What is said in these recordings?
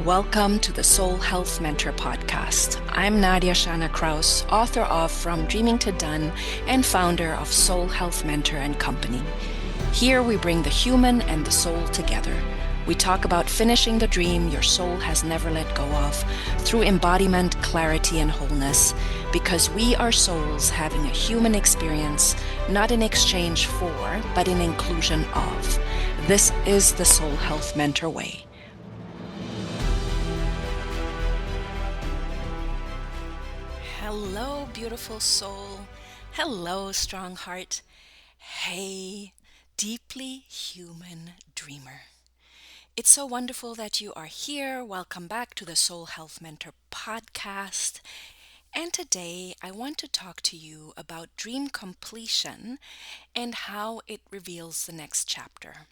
welcome to the Soul Health Mentor Podcast. I'm Nadia Shana Kraus, author of From Dreaming to Done and founder of Soul Health Mentor and Company. Here we bring the human and the soul together. We talk about finishing the dream your soul has never let go of through embodiment, clarity, and wholeness, because we are souls having a human experience, not in exchange for, but in inclusion of. This is the Soul Health Mentor way. Hello, beautiful soul. Hello, strong heart. Hey, deeply human dreamer. It's so wonderful that you are here. Welcome back to the Soul Health Mentor podcast. And today I want to talk to you about dream completion and how it reveals the next chapter.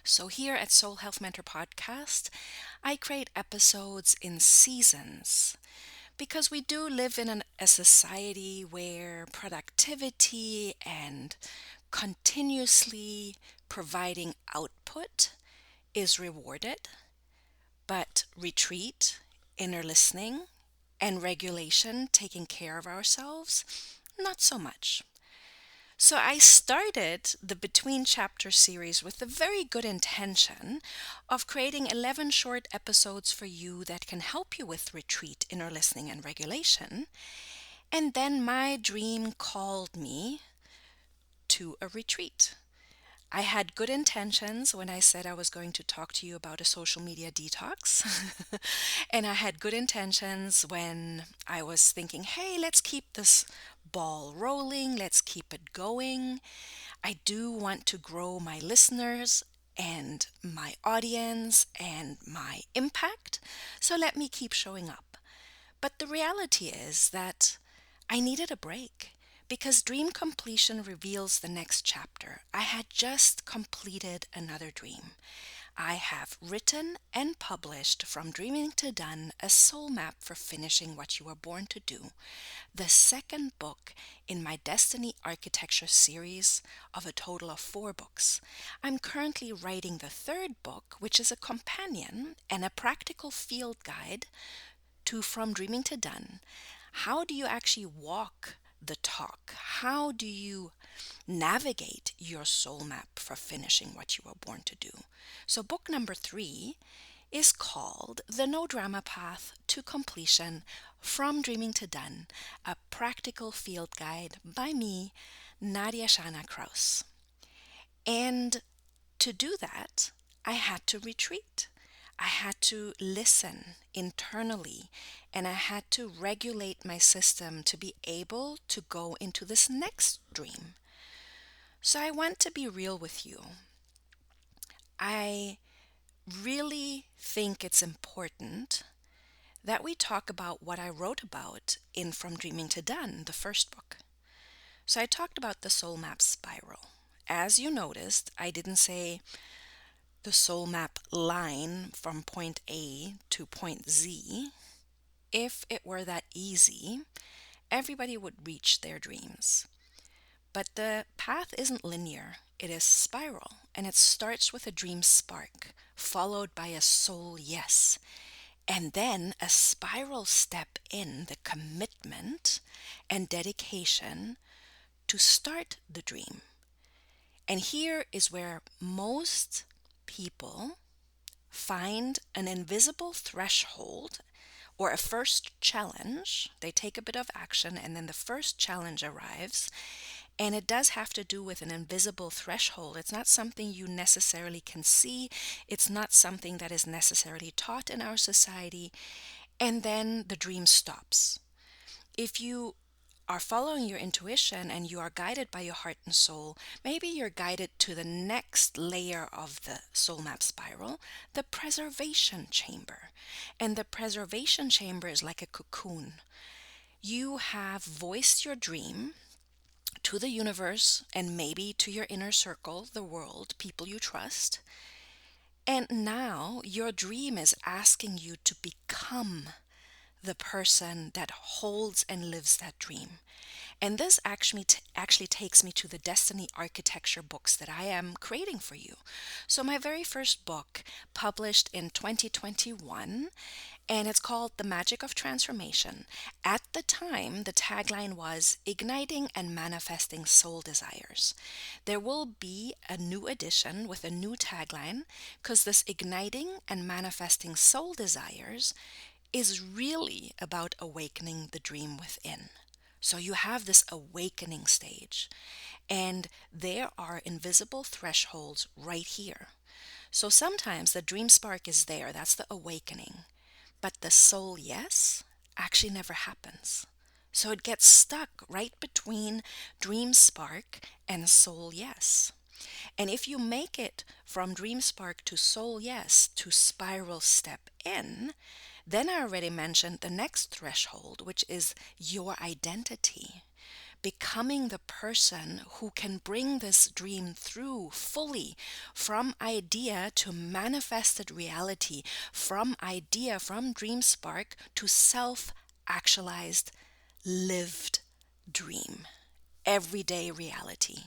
So here at Soul Health Mentor podcast, I create episodes in seasons, because we do live in a society where productivity and continuously providing output is rewarded, but retreat, inner listening, and regulation, taking care of ourselves, not so much. So I started the Between Chapter series with the very good intention of creating 11 short episodes for you that can help you with retreat, inner listening, and regulation. And then my dream called me to a retreat. I had good intentions when I said I was going to talk to you about a social media detox. And I had good intentions when I was thinking, hey, let's keep this ball rolling, let's keep it going. I do want to grow my listeners and my audience and my impact, so let me keep showing up. But the reality is that I needed a break, because dream completion reveals the next chapter. I had just completed another dream. I have written and published From Dreaming to Done, a soul map for finishing what you were born to do, the second book in my Destiny Architecture series of a total of 4 books. I'm currently writing the third book, which is a companion and a practical field guide to From Dreaming to Done. How do you actually walk the talk? How do you navigate your soul map for finishing what you were born to do? So book number 3 is called The No Drama Path to Completion, From Dreaming to Done, a practical field guide by me, Nadia Shana Kraus. And to do that, I had to retreat. I had to listen internally, and I had to regulate my system to be able to go into this next dream. So I want to be real with you. I really think it's important that we talk about what I wrote about in From Dreaming to Done, the first book. So I talked about the soul map spiral. As you noticed, I didn't say the soul map line from point A to point Z. If it were that easy, everybody would reach their dreams. But the path isn't linear, it is spiral, and it starts with a dream spark, followed by a soul yes, and then a spiral step in the commitment and dedication to start the dream. And here is where most people find an invisible threshold or a first challenge. They take a bit of action, and then the first challenge arrives. And it does have to do with an invisible threshold. It's not something you necessarily can see. It's not something that is necessarily taught in our society. And then the dream stops. If you are following your intuition and you are guided by your heart and soul, maybe you're guided to the next layer of the soul map spiral, the preservation chamber. And the preservation chamber is like a cocoon. You have voiced your dream to the universe and maybe to your inner circle, the world, people you trust. And now your dream is asking you to become the person that holds and lives that dream. And this actually takes me to the destiny architecture books that I am creating for you. So my very first book, published in 2021, and it's called The Magic of Transformation. At the time, the tagline was Igniting and Manifesting Soul Desires. There will be a new edition with a new tagline because this igniting and manifesting soul desires is really about awakening the dream within. So you have this awakening stage, and there are invisible thresholds right here. So sometimes the dream spark is there, that's the awakening, but the soul yes actually never happens. So it gets stuck right between dream spark and soul yes. And if you make it from dream spark to soul yes to spiral step in, then I already mentioned the next threshold, which is your identity. Becoming the person who can bring this dream through fully, from idea to manifested reality, from dream spark to self actualized, lived dream, everyday reality.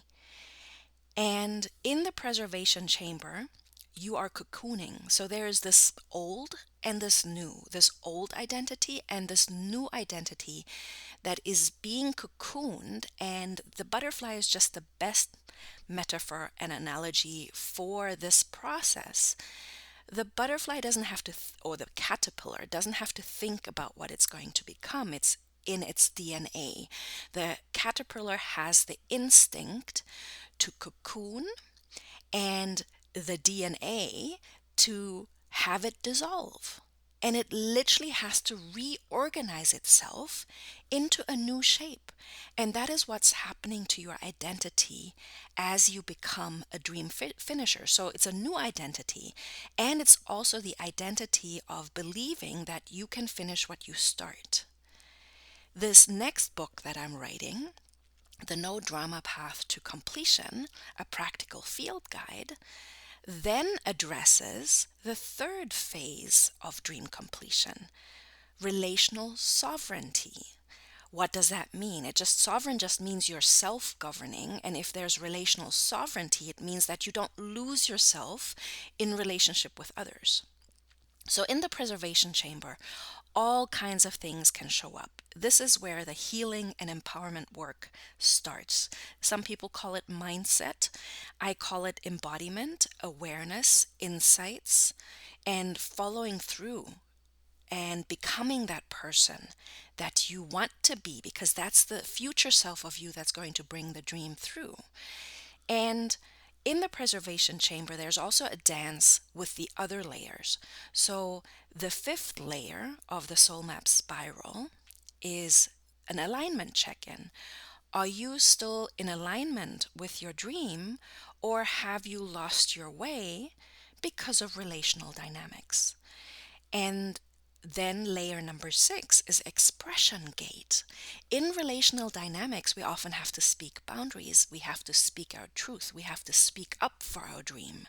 And in the preservation chamber, you are cocooning. So there is this old and this new, this old identity and this new identity that is being cocooned. And the butterfly is just the best metaphor and analogy for this process. The butterfly doesn't have to, or the caterpillar doesn't have to think about what it's going to become. It's in its DNA. The caterpillar has the instinct to cocoon and the DNA to have it dissolve. And it literally has to reorganize itself into a new shape. And that is what's happening to your identity as you become a dream finisher. So it's a new identity. And it's also the identity of believing that you can finish what you start. This next book that I'm writing, The No Drama Path to Completion, a practical field guide, then addresses the third phase of dream completion, relational sovereignty. What does that mean? Sovereign just means you're self-governing, and if there's relational sovereignty, it means that you don't lose yourself in relationship with others. So in the preservation chamber, all kinds of things can show up. This is where the healing and empowerment work starts. Some people call it mindset. I call it embodiment, awareness, insights, and following through and becoming that person that you want to be, because that's the future self of you that's going to bring the dream through. And in the preservation chamber, there's also a dance with the other layers. So the fifth layer of the soul map spiral is an alignment check-in. Are you still in alignment with your dream, or have you lost your way because of relational dynamics? And then layer number 6 is expression gate. In relational dynamics, we often have to speak boundaries. We have to speak our truth. We have to speak up for our dream.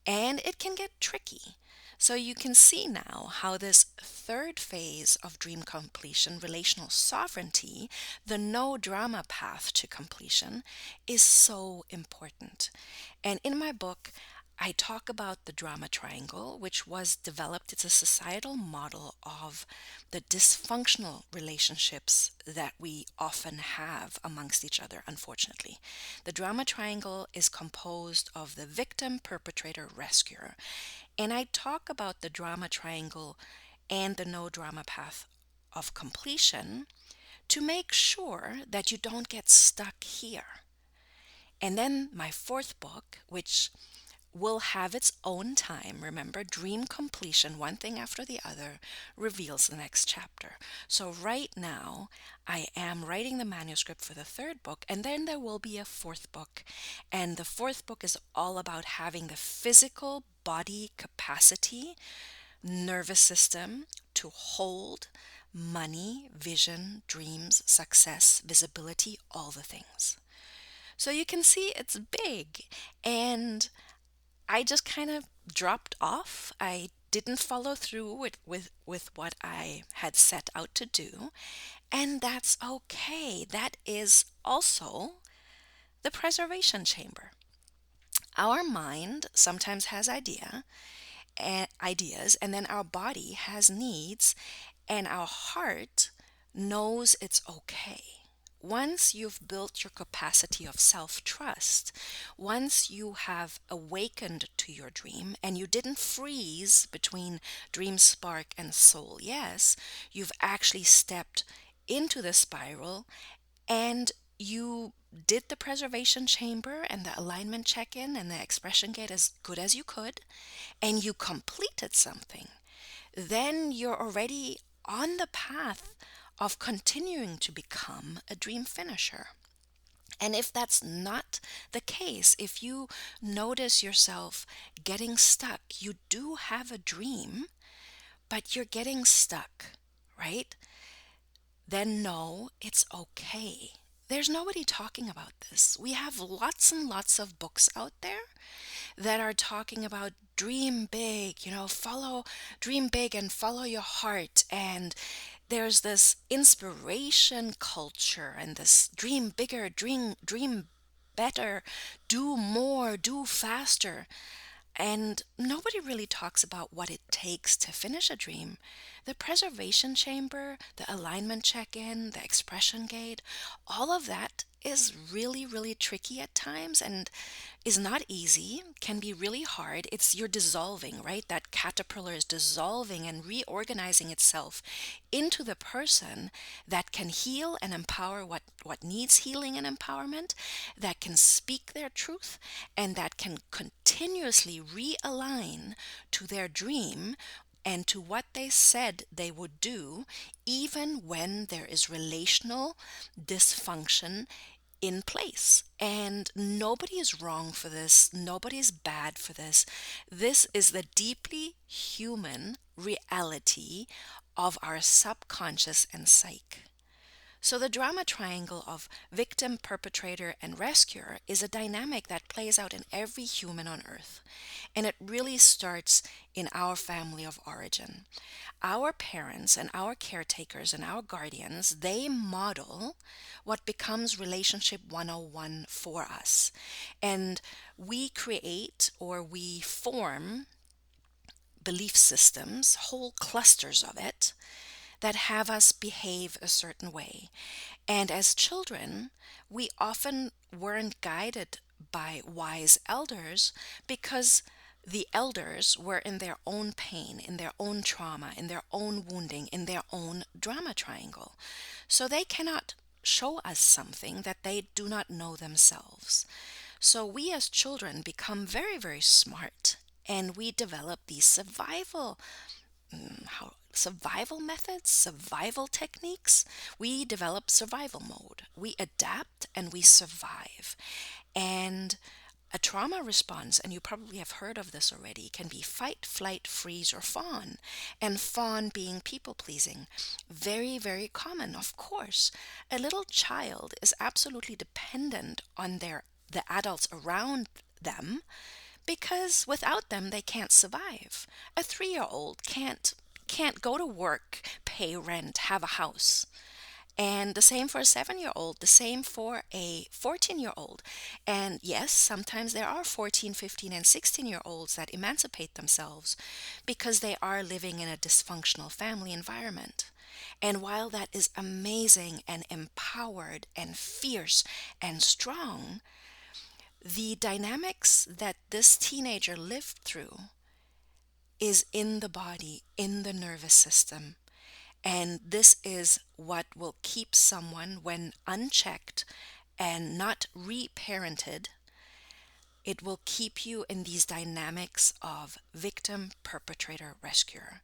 And it can get tricky. So you can see now how this third phase of dream completion, relational sovereignty, the no drama path to completion, is so important. And in my book, I talk about the drama triangle, which was developed. It's a societal model of the dysfunctional relationships that we often have amongst each other, unfortunately. The drama triangle is composed of the victim, perpetrator, rescuer. And I talk about the drama triangle and the no drama path of completion to make sure that you don't get stuck here. And then my fourth book, which will have its own time. Remember, dream completion, one thing after the other, reveals the next chapter. So right now, I am writing the manuscript for the third book, and then there will be a fourth book. And the fourth book is all about having the physical body capacity, nervous system to hold money, vision, dreams, success, visibility, all the things. So you can see it's big, and I just kind of dropped off. I didn't follow through with what I had set out to do. And that's okay. That is also the preservation chamber. Our mind sometimes has ideas, and then our body has needs, and our heart knows it's okay. Once you've built your capacity of self trust, once you have awakened to your dream and you didn't freeze between dream spark and soul, yes, you've actually stepped into the spiral and you did the preservation chamber and the alignment check in and the expression gate as good as you could, and you completed something, then you're already on the path of continuing to become a dream finisher. And if that's not the case, if you notice yourself getting stuck, you do have a dream, but you're getting stuck, right? Then know it's okay. There's nobody talking about this. We have lots and lots of books out there that are talking about dream big, follow, dream big and follow your heart. And there's this inspiration culture and this dream bigger, dream better, do more, do faster. And nobody really talks about what it takes to finish a dream. The preservation chamber, the alignment check in, the expression gate, all of that is really, really tricky at times and is not easy, can be really hard. It's you're dissolving, right? That caterpillar is dissolving and reorganizing itself into the person that can heal and empower what needs healing and empowerment, that can speak their truth, and that can continuously realign to their dream and to what they said they would do, even when there is relational dysfunction in place. And nobody is wrong for this, nobody is bad for this. This is the deeply human reality of our subconscious and psyche. So, the drama triangle of victim, perpetrator, and rescuer is a dynamic that plays out in every human on earth. And it really starts in our family of origin. Our parents and our caretakers and our guardians, they model what becomes relationship 101 for us. And we create or we form belief systems, whole clusters of it, that have us behave a certain way. And as children, we often weren't guided by wise elders because the elders were in their own pain, in their own trauma, in their own wounding, in their own drama triangle. So they cannot show us something that they do not know themselves. So we as children become very, very smart and we develop these survival methods, survival techniques. We develop survival mode. We adapt and we survive. And a trauma response, and you probably have heard of this already, can be fight, flight, freeze, or fawn. And fawn being people pleasing. Very, very common, of course. A little child is absolutely dependent on the adults around them because without them they can't survive. A 3-year old can't go to work, pay rent, have a house. And the same for a 7-year old, the same for a 14-year old. And yes, sometimes there are 14, 15, and 16-year olds that emancipate themselves because they are living in a dysfunctional family environment. And while that is amazing and empowered and fierce and strong, the dynamics that this teenager lived through is in the body, in the nervous system. And this is what will keep someone, when unchecked and not reparented, it will keep you in these dynamics of victim, perpetrator, rescuer.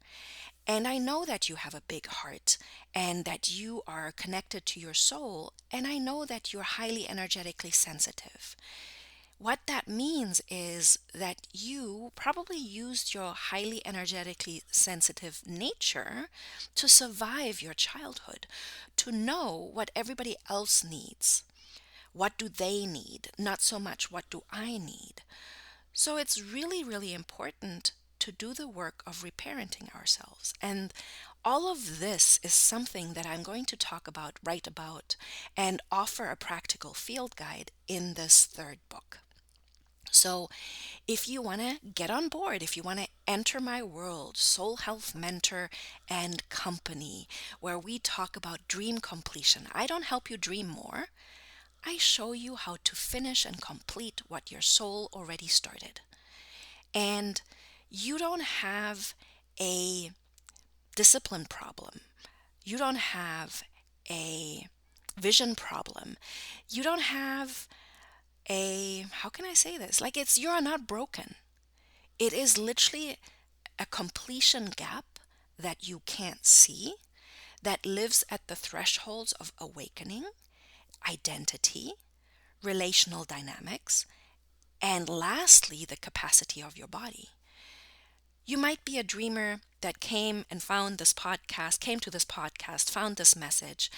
And I know that you have a big heart and that you are connected to your soul, and I know that you're highly energetically sensitive. What that means is that you probably used your highly energetically sensitive nature to survive your childhood, to know what everybody else needs. What do they need? Not so much what do I need. So it's really, really important to do the work of reparenting ourselves. And All of this is something that I'm going to talk about, write about, and offer a practical field guide in this third book. So, if you want to get on board, if you want to enter my world, Soul Health Mentor and Company, where we talk about dream completion, I don't help you dream more. I show you how to finish and complete what your soul already started. And you don't have a discipline problem. You don't have a vision problem. You don't have how can I say this? Like you're not broken. It is literally a completion gap that you can't see, that lives at the thresholds of awakening, identity, relational dynamics, and lastly, the capacity of your body. You might be a dreamer that came and found this podcast, came to this podcast, found this message,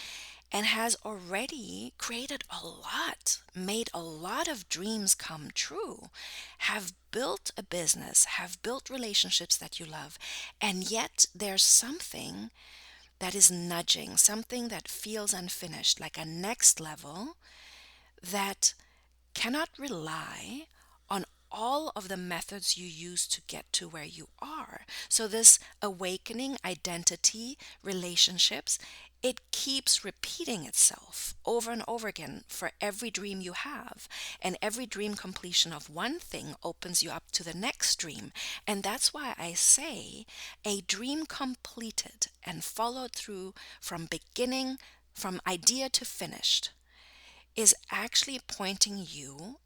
and has already created a lot, made a lot of dreams come true, have built a business, have built relationships that you love, and yet there's something that is nudging, something that feels unfinished, like a next level that cannot rely on all of the methods you use to get to where you are. So, this awakening, identity, relationships, it keeps repeating itself over and over again for every dream you have. And every dream completion of one thing opens you up to the next dream. And that's why I say a dream completed and followed through from beginning, from idea to finished, is actually pointing you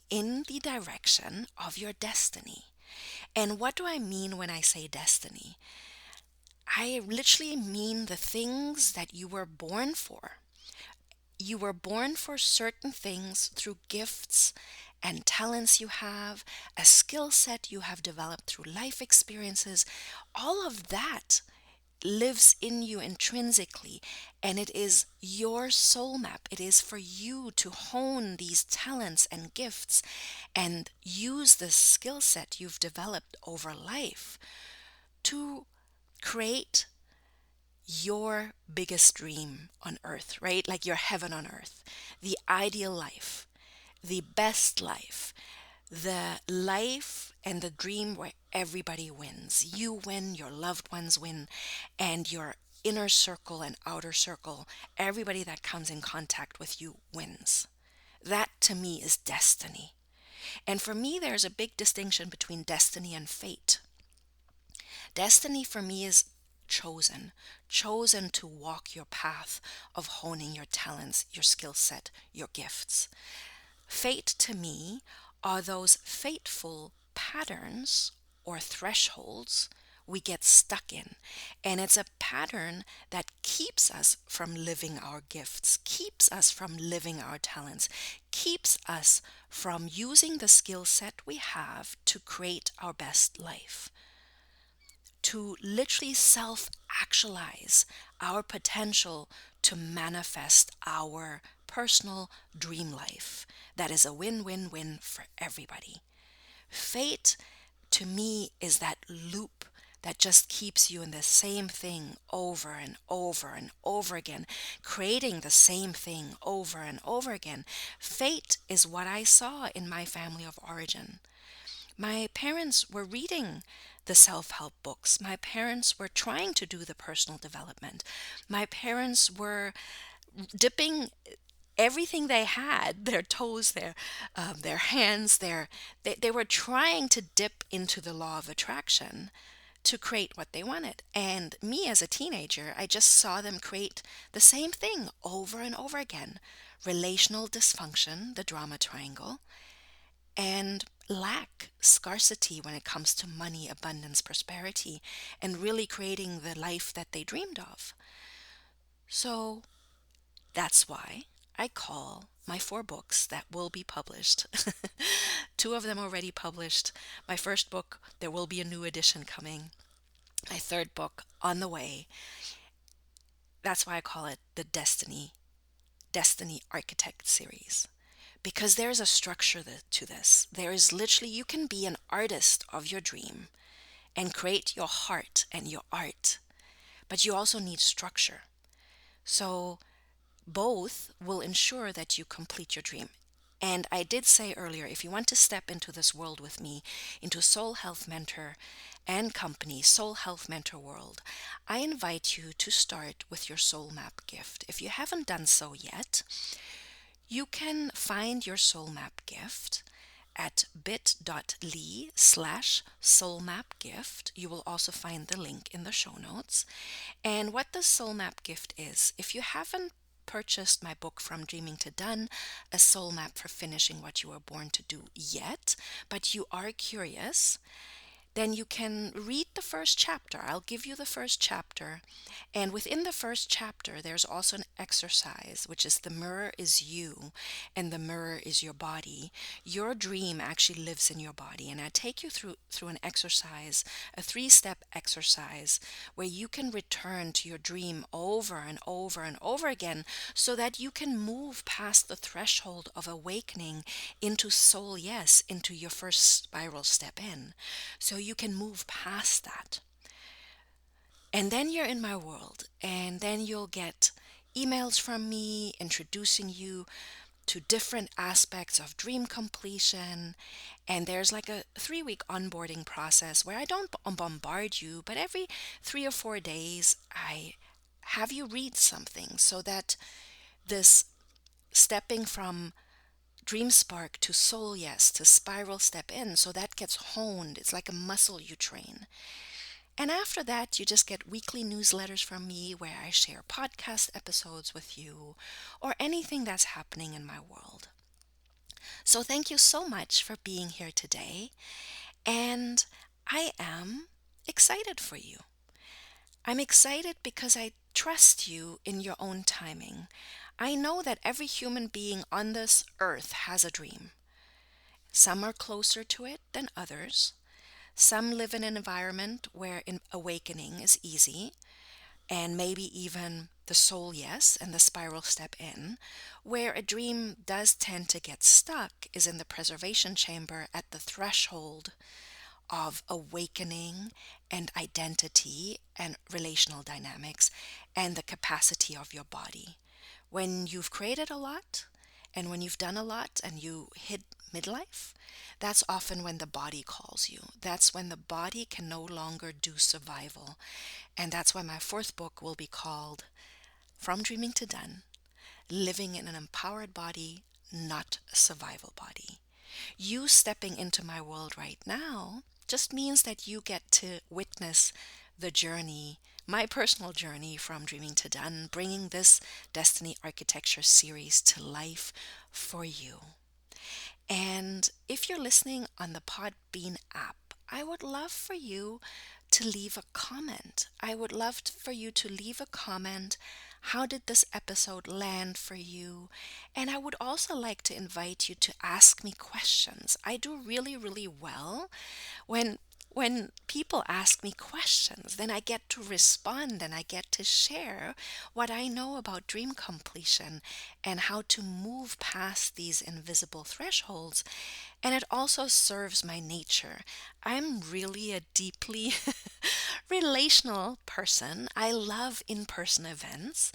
in the direction of your destiny. And what do I mean when I say destiny? I literally mean the things that you were born for. You were born for certain things through gifts and talents you have, a skill set you have developed through life experiences. All of that lives in you intrinsically, and it is your soul map. It is for you to hone these talents and gifts and use the skill set you've developed over life to create your biggest dream on earth, right? Like your heaven on earth, the ideal life, the best life, the life and the dream where everybody wins. You win, your loved ones win, and your inner circle and outer circle, everybody that comes in contact with you wins. That to me is destiny. And for me, there's a big distinction between destiny and fate. Destiny for me is chosen to walk your path of honing your talents, your skill set, your gifts. Fate to me are those fateful patterns or thresholds we get stuck in. And it's a pattern that keeps us from living our gifts, keeps us from living our talents, keeps us from using the skill set we have to create our best life, to literally self actualize our potential to manifest our personal dream life that is a win win win for everybody. Fate to me is that loop that just keeps you in the same thing over and over and over again, creating the same thing over and over again. Fate is what I saw in my family of origin. My parents were reading the self help books. My parents were trying to do the personal development. My parents were dipping everything they had, their toes, their hands, they were trying to dip into the law of attraction to create what they wanted. And me as a teenager, I just saw them create the same thing over and over again. Relational dysfunction, the drama triangle, and lack, scarcity when it comes to money, abundance, prosperity, and really creating the life that they dreamed of. So that's why I call my 4 books that will be published. 2 of them already published. My first book, there will be a new edition coming. My third book on the way. That's why I call it the Destiny Architect series. Because there's a structure to this. There is literally, you can be an artist of your dream and create your heart and your art. but you also need structure. So both will ensure that you complete your dream. And I did say earlier, if you want to step into this world with me, into Soul Health Mentor and company, Soul Health Mentor world, I invite you to start with your soul map gift. If you haven't done so yet, you can find your soul map gift at bit.ly/soulmapgift. You will also find the link in the show notes. And what the soul map gift is, if you haven't purchased my book From Dreaming to Done, a soul map for finishing what you were born to do yet, but you are curious, then you can read the first chapter. I'll give you the first chapter. And within the first chapter, there's also an exercise, which is the mirror is you and the mirror is your body. Your dream actually lives in your body. And I take you through an exercise, a 3-step exercise, where you can return to your dream over and over and over again so that you can move past the threshold of awakening into soul yes, into your first spiral step in. So you can move past that. And then you're in my world, and then you'll get emails from me introducing you to different aspects of dream completion. And there's like a 3-week onboarding process where I don't bombard you, but every 3 or 4 days, I have you read something so that this stepping from dream spark to soul yes to spiral step in, so that gets honed. It's like a muscle you train. And after that, you just get weekly newsletters from me where I share podcast episodes with you or anything that's happening in my world. So thank you so much for being here today. And I am excited for you. I'm excited because I trust you in your own timing. I know that every human being on this earth has a dream. Some are closer to it than others. Some live in an environment where awakening is easy, and maybe even the soul yes and the spiral step in. Where a dream does tend to get stuck is in the preservation chamber at the threshold of awakening and identity and relational dynamics and the capacity of your body. When you've created a lot and when you've done a lot and you hit midlife, that's often when the body calls you. That's when the body can no longer do survival. And that's why my 4th book will be called From Dreaming to Done, Living in an Empowered Body, Not a Survival Body. You stepping into my world right now just means that you get to witness the journey, my personal journey from dreaming to done, bringing this Destiny Architecture series to life for you. And if you're listening on the Podbean app, I would love for you to leave a comment. I would love for you to leave a comment. How did this episode land for you? And I would also like to invite you to ask me questions. I do really, really well when people ask me questions. Then I get to respond and I get to share what I know about dream completion and how to move past these invisible thresholds. And it also serves my nature. I'm really a deeply relational person. I love in-person events.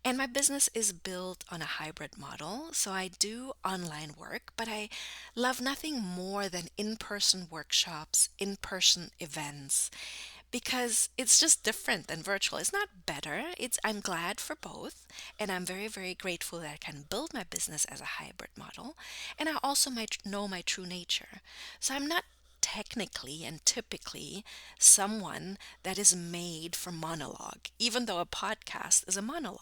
And my business is built on a hybrid model, so I do online work, but I love nothing more than in-person workshops, in-person events, because it's just different than virtual. It's not better. I'm glad for both, and I'm very, very grateful that I can build my business as a hybrid model, and I also might know my true nature. So I'm not technically and typically someone that is made for monologue, even though a podcast is a monologue.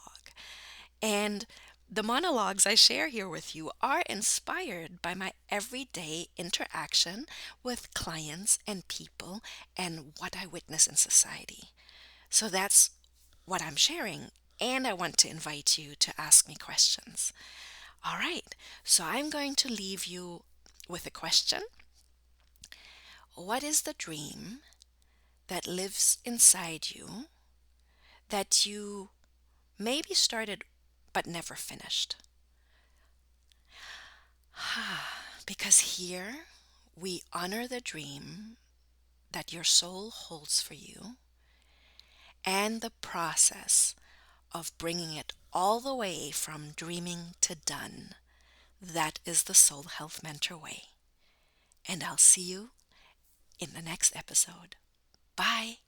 And the monologues I share here with you are inspired by my everyday interaction with clients and people and what I witness in society. So that's what I'm sharing. And I want to invite you to ask me questions. All right, so I'm going to leave you with a question. What is the dream that lives inside you that you maybe started but never finished? Because here we honor the dream that your soul holds for you, and the process of bringing it all the way from dreaming to done. That is the Soul Health Mentor way. And I'll see you in the next episode. Bye.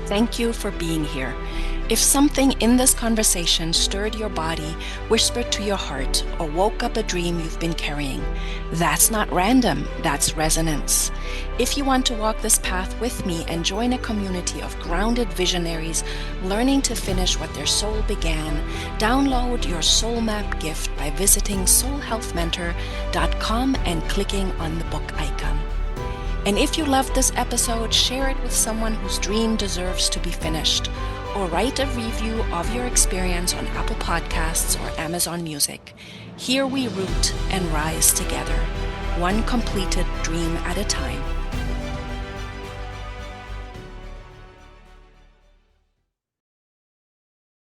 Thank you for being here. If something in this conversation stirred your body, whispered to your heart, or woke up a dream you've been carrying, that's not random, that's resonance. If you want to walk this path with me and join a community of grounded visionaries learning to finish what their soul began, download your Soul Map gift by visiting soulhealthmentor.com and clicking on the book icon. And if you loved this episode, share it with someone whose dream deserves to be finished, or write a review of your experience on Apple Podcasts or Amazon Music. Here we root and rise together, one completed dream at a time.